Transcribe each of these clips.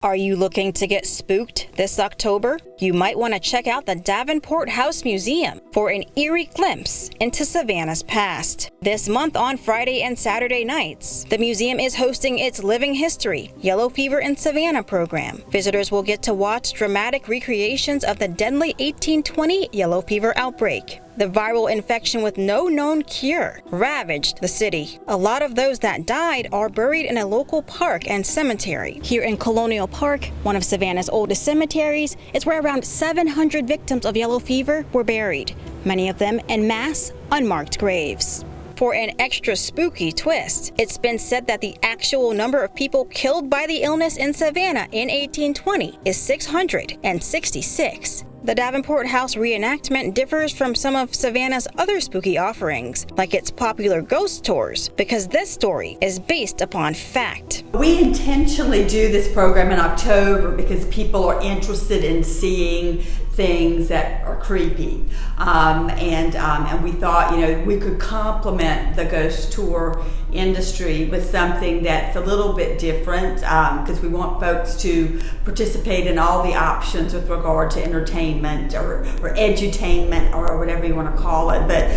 Are you looking to get spooked this October? You might want to check out the Davenport House Museum for an eerie glimpse into Savannah's past. This month on Friday and Saturday nights, the museum is hosting its Living History Yellow Fever in Savannah program. Visitors will get to watch dramatic recreations of the deadly 1820 yellow fever outbreak. The viral infection with no known cure ravaged the city. A lot of those that died are buried in a local park and cemetery. Here in Colonial Park, one of Savannah's oldest cemeteries, is where around 700 victims of yellow fever were buried, many of them in mass, unmarked graves. For an extra spooky twist, it's been said that the actual number of people killed by the illness in Savannah in 1820 is 666. The Davenport House reenactment differs from some of Savannah's other spooky offerings, like its popular ghost tours, because this story is based upon fact. We intentionally do this program in October because people are interested in seeing things that are creepy, and we thought, we could complement the ghost tour industry with something that's a little bit different, because we want folks to participate in all the options with regard to entertainment or edutainment or whatever you want to call it. But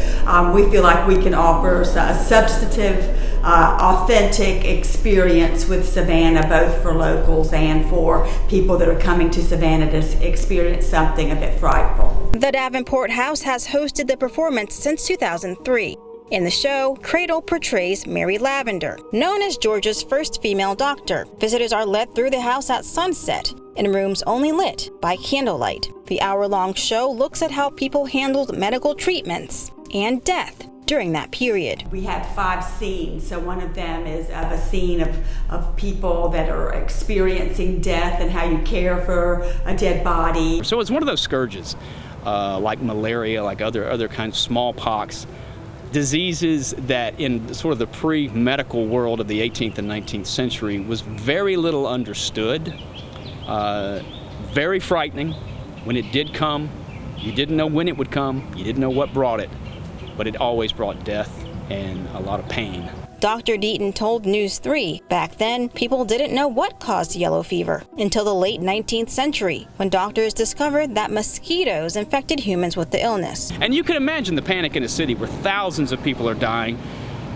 we feel like we can offer a substantive, authentic experience with Savannah, both for locals and for people that are coming to Savannah to experience something a bit frightful. The Davenport House has hosted the performance since 2003. In the show, Cradle portrays Mary Lavender, known as Georgia's first female doctor. Visitors are led through the house at sunset, in rooms only lit by candlelight. The hour-long show looks at how people handled medical treatments and death during that period. We had 5 scenes, so one of them is of a scene of people that are experiencing death and how you care for a dead body. So it's one of those scourges, like malaria, like other kinds of smallpox, diseases that in sort of the pre-medical world of the 18th and 19th century was very little understood, very frightening. When it did come, you didn't know when it would come, you didn't know what brought it, but it always brought death and a lot of pain. Dr. Deaton told News 3, back then, people didn't know what caused yellow fever until the late 19th century, when doctors discovered that mosquitoes infected humans with the illness. And you can imagine the panic in a city where thousands of people are dying.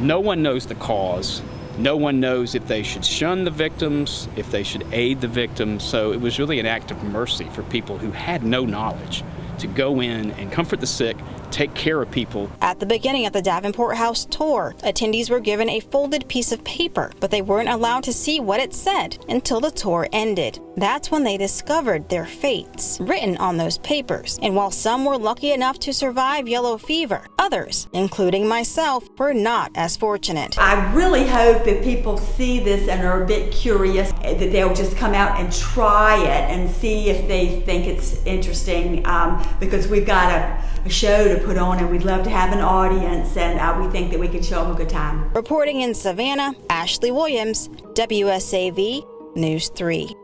No one knows the cause. No one knows if they should shun the victims, if they should aid the victims. So it was really an act of mercy for people who had no knowledge to go in and comfort the sick, take care of people. At the beginning of the Davenport House tour, attendees were given a folded piece of paper, but they weren't allowed to see what it said until the tour ended. That's when they discovered their fates written on those papers. And while some were lucky enough to survive yellow fever, others, including myself, were not as fortunate. I really hope if people see this and are a bit curious, that they'll just come out and try it and see if they think it's interesting, because we've got a show to put on and we'd love to have an audience, and we think that we can show them a good time. Reporting in Savannah, Ashley Williams, WSAV News 3.